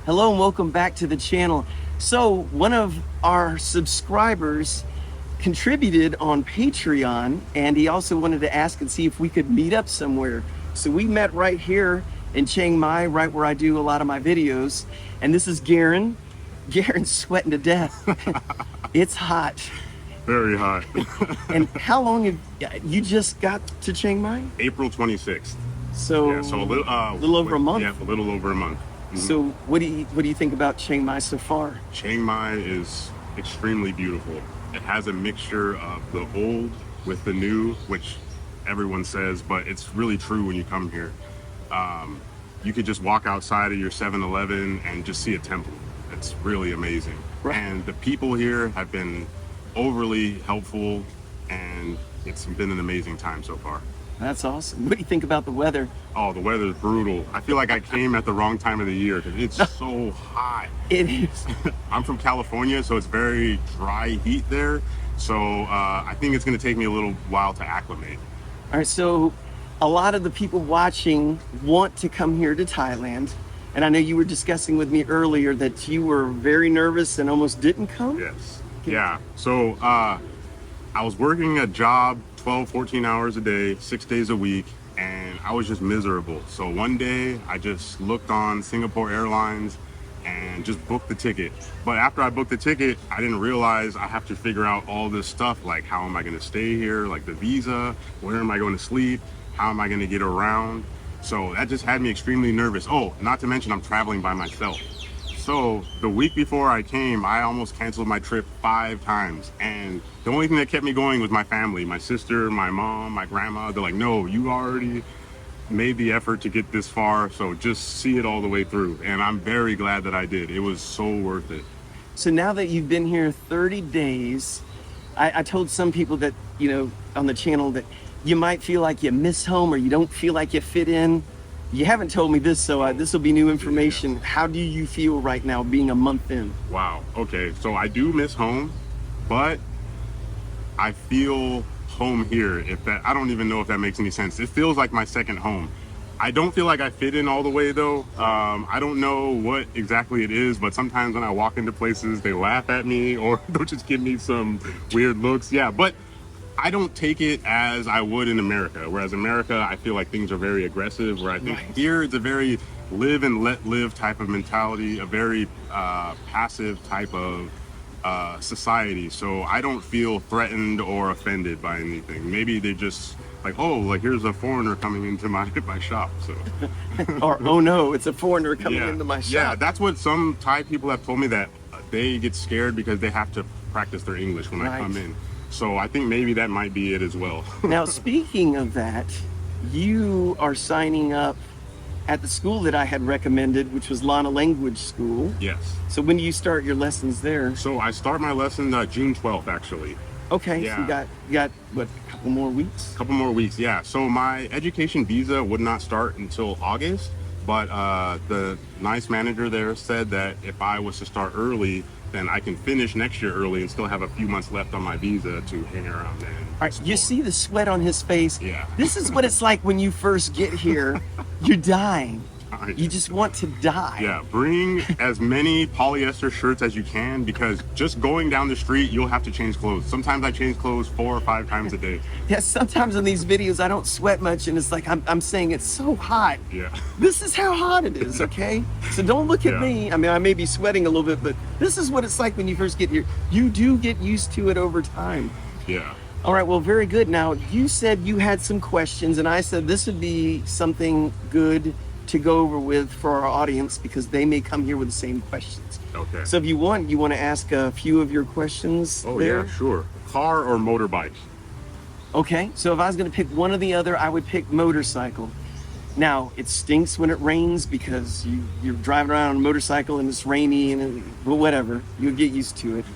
Hello and welcome back to the channel. So one of our subscribers contributed on Patreon, and he also wanted to ask and see if we could meet up somewhere. So we met right here in Chiang Mai, right where I do a lot of my videos. And this is Garen. Garen's sweating to death. It's hot. Very hot. And how long have you just got to Chiang Mai? April 26th. So, Yeah, so a little over a month. Yeah, a little over a month. So what do you think about Chiang Mai so far? Chiang Mai is extremely beautiful. It has a mixture of the old with the new, which everyone says, but it's really true when you come here. You could just walk outside of your 7-Eleven and just see a temple. It's really amazing. Right. And the people here have been overly helpful, and it's been an amazing time so far. That's awesome. What do you think about the weather? Oh, the weather is brutal. I feel like I came at the wrong time of the year because it's so hot. It is. I'm from California, so it's very dry heat there. So I think it's going to take me a little while to acclimate. All right, so a lot of the people watching want to come here to Thailand. And I know you were discussing with me earlier that you were very nervous and almost didn't come. Yes. Yeah. So I was working a job 12, 14 hours a day, 6 days a week, and I was just miserable. So one day I just looked on Singapore Airlines and just booked the ticket. But after I booked the ticket, I didn't realize I have to figure out all this stuff, like how am I going to stay here, like the visa, where am I going to sleep, how am I going to get around. So that just had me extremely nervous. Oh, not to mention I'm traveling by myself. So the week before I came, I almost canceled my trip 5 times. And the only thing that kept me going was my family, my sister, my mom, my grandma. They're like, no, you already made the effort to get this far, so just see it all the way through. And I'm very glad that I did. It was so worth it. So now that you've been here 30 days, I told some people that, you know, on the channel that you might feel like you miss home or you don't feel like you fit in. You haven't told me this, so this will be new information. Yeah. How do you feel right now being a month in? Wow. Okay. So I do miss home, but I feel home here. I don't even know if that makes any sense. It feels like my second home. I don't feel like I fit in all the way though. I don't know what exactly it is, but sometimes when I walk into places, they laugh at me or they'll just give me some weird looks. Yeah, but I don't take it as I would in America. Whereas America, I feel like things are very aggressive, where I think here it's a very live and let live type of mentality, a very passive type of society. So I don't feel threatened or offended by anything. Maybe they just like, oh, like here's a foreigner coming into my shop. So Or, oh no, it's a foreigner coming into my shop. Yeah, that's what some Thai people have told me, that they get scared because they have to practice their English when I come in. So I think maybe that might be it as well. Now, speaking of that, you are signing up at the school that I had recommended, which was Lana Language School. Yes. So when do you start your lessons there? So I start my lesson June 12th, actually. Okay, Yeah. so you got what, a couple more weeks? A couple more weeks, yeah. So my education visa would not start until August, but the nice manager there said that if I was to start early, then I can finish next year early and still have a few months left on my visa to hang around then. All right, you see the sweat on his face? Yeah. This is what it's like when you first get here. You're dying. You just want to die. Yeah, bring as many polyester shirts as you can, because just going down the street, you'll have to change clothes. Sometimes I change clothes 4 or 5 times a day. Yeah, sometimes in these videos I don't sweat much, and it's like I'm saying it's so hot. Yeah. This is how hot it is, okay? So don't look at me. I mean, I may be sweating a little bit, but this is what it's like when you first get here. You do get used to it over time. Yeah. All right, well, very good. Now, you said you had some questions, and I said this would be something good to go over with for our audience because they may come here with the same questions. Okay. So if you want to ask a few of your questions. Oh, there? yeah, sure. Car or motorbike? Okay, so if I was going to pick one or the other, I would pick motorcycle. Now, it stinks when it rains because you're driving around on a motorcycle and it's rainy but whatever, you'll get used to it.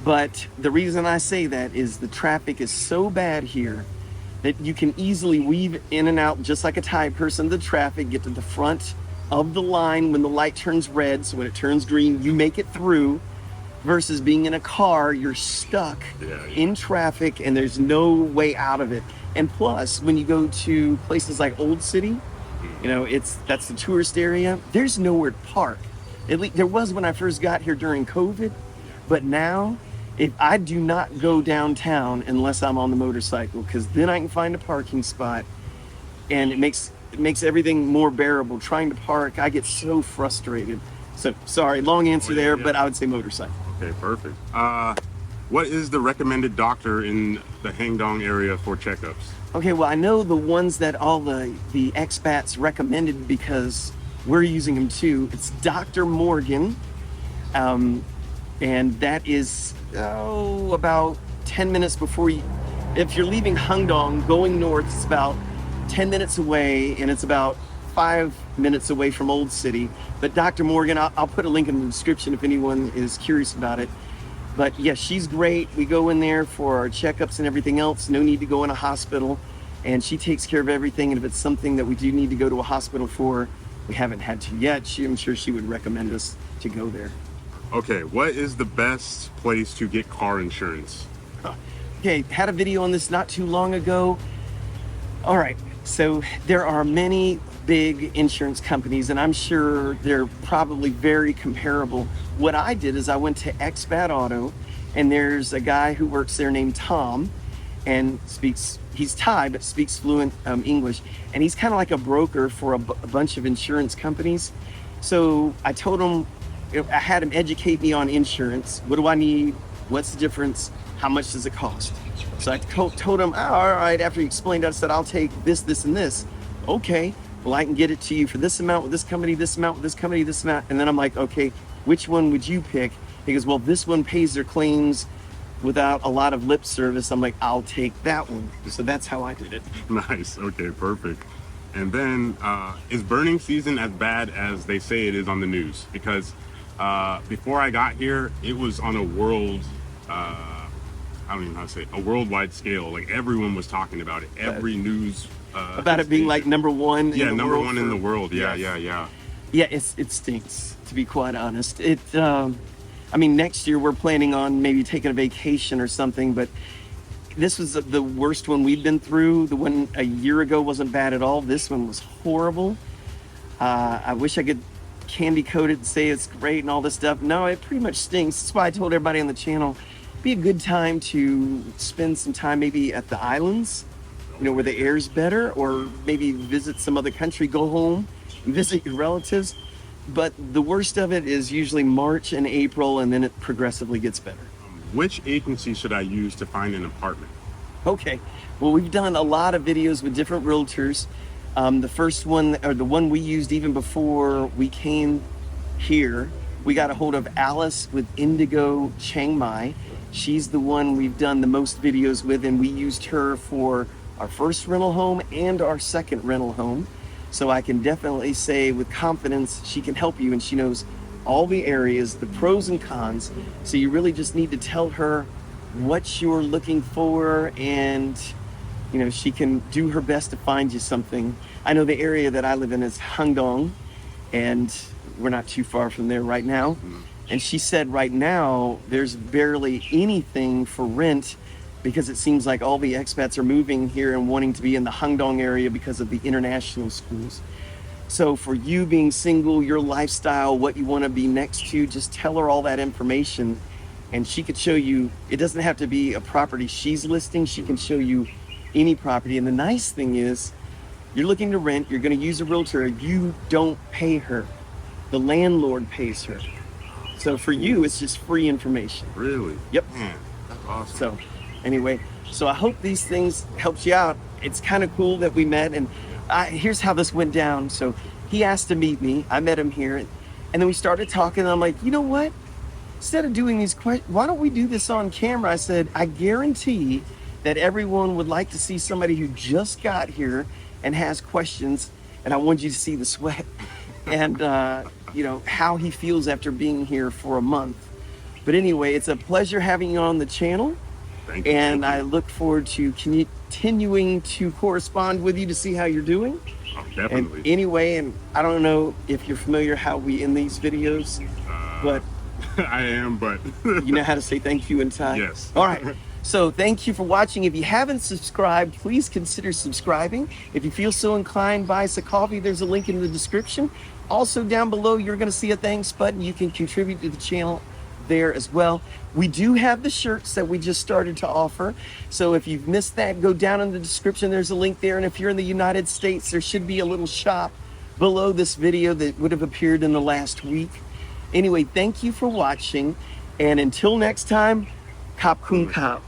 But the reason I say that is the traffic is so bad here that you can easily weave in and out just like a Thai person, the traffic, get to the front of the line when the light turns red. So when it turns green, you make it through, versus being in a car, you're stuck in traffic and there's no way out of it. And plus, when you go to places like Old City, you know, that's the tourist area, there's nowhere to park. At least there was when I first got here during COVID, but now if I do not go downtown unless I'm on the motorcycle, because then I can find a parking spot, and it makes everything more bearable. Trying to park, I get so frustrated. So sorry, long answer there, but I would say motorcycle. Okay, perfect. What is the recommended doctor in the Hangdong area for checkups? Okay, well, I know the ones that all the expats recommended because we're using them too. It's Dr. Morgan, and that is about 10 minutes before you. If you're leaving Hangdong going north, it's about 10 minutes away, and it's about 5 minutes away from Old City. But Dr. Morgan, I'll put a link in the description if anyone is curious about it. But yeah, she's great. We go in there for our checkups and everything else. No need to go in a hospital. And she takes care of everything. And if it's something that we do need to go to a hospital for, we haven't had to yet, I'm sure she would recommend us to go there. Okay, what is the best place to get car insurance? Okay, had a video on this not too long ago. All right, so there are many big insurance companies, and I'm sure they're probably very comparable. What I did is I went to Expat Auto, and there's a guy who works there named Tom, and he's Thai, but speaks fluent English. And he's kind of like a broker for a bunch of insurance companies. So I told him, I had him educate me on insurance. What do I need? What's the difference? How much does it cost? So I told him, all right, after he explained it, I said, I'll take this, this, and this. Okay, well, I can get it to you for this amount with this company, this amount with this company, this amount. And then I'm like, okay, which one would you pick? He goes, well, this one pays their claims without a lot of lip service. I'm like, I'll take that one. So that's how I did it. Nice. Okay, perfect. And then, is burning season as bad as they say it is on the news? Because before I got here, it was on a I don't even know how to say it, a worldwide scale. Like everyone was talking about it. Every news about it being like number one. Yeah, in the number world one in the world. Yeah. Yeah, it stinks, to be quite honest. I mean, next year we're planning on maybe taking a vacation or something, but this was the worst one we've been through. The one a year ago wasn't bad at all. This one was horrible. I wish I could candy coat it and say it's great and all this stuff. No, it pretty much stinks. That's why I told everybody on the channel, be a good time to spend some time maybe at the islands, where the air's better, or maybe visit some other country, go home and visit your relatives. But the worst of it is usually March and April, and then it progressively gets better. Which agency should I use to find an apartment? Okay, well, we've done a lot of videos with different realtors. The first one, or the one we used even before we came here, we got a hold of Alice with Indigo Chiang Mai. She's the one we've done the most videos with, and we used her for our first rental home and our second rental home. So I can definitely say with confidence, she can help you, and she knows all the areas, the pros and cons. So you really just need to tell her what you're looking for, and she can do her best to find you something. I know the area that I live in is Hangdong, and we're not too far from there right now. And she said right now there's barely anything for rent, because it seems like all the expats are moving here and wanting to be in the Hangdong area because of the international schools. So for you being single, your lifestyle, what you want to be next to, just tell her all that information, and she could show you. It doesn't have to be a property she's listing. She can show you any property. And the nice thing is, you're looking to rent, you're going to use a realtor, you don't pay her. The landlord pays her. So for you, it's just free information. Really? Yep. Man, that's awesome. So anyway, so I hope these things helped you out. It's kind of cool that we met, and here's how this went down. So he asked to meet me. I met him here, and then we started talking, and I'm like, you know what? Instead of doing these questions, why don't we do this on camera? I said, I guarantee that everyone would like to see somebody who just got here and has questions, and I want you to see the sweat and how he feels after being here for a month. But anyway, it's a pleasure having you on the channel. Thank you. And I look forward to continuing to correspond with you to see how you're doing. Oh, definitely. And anyway, and I don't know if you're familiar how we end these videos, but I am, but you know how to say thank you in Thai? Yes. All right. So thank you for watching. If you haven't subscribed, please consider subscribing. If you feel so inclined, buy us a coffee. There's a link in the description. Also down below, you're going to see a thanks button. You can contribute to the channel there as well. We do have the shirts that we just started to offer. So if you've missed that, go down in the description. There's a link there. And if you're in the United States, there should be a little shop below this video that would have appeared in the last week. Anyway, thank you for watching. And until next time, Kap Kun Kap.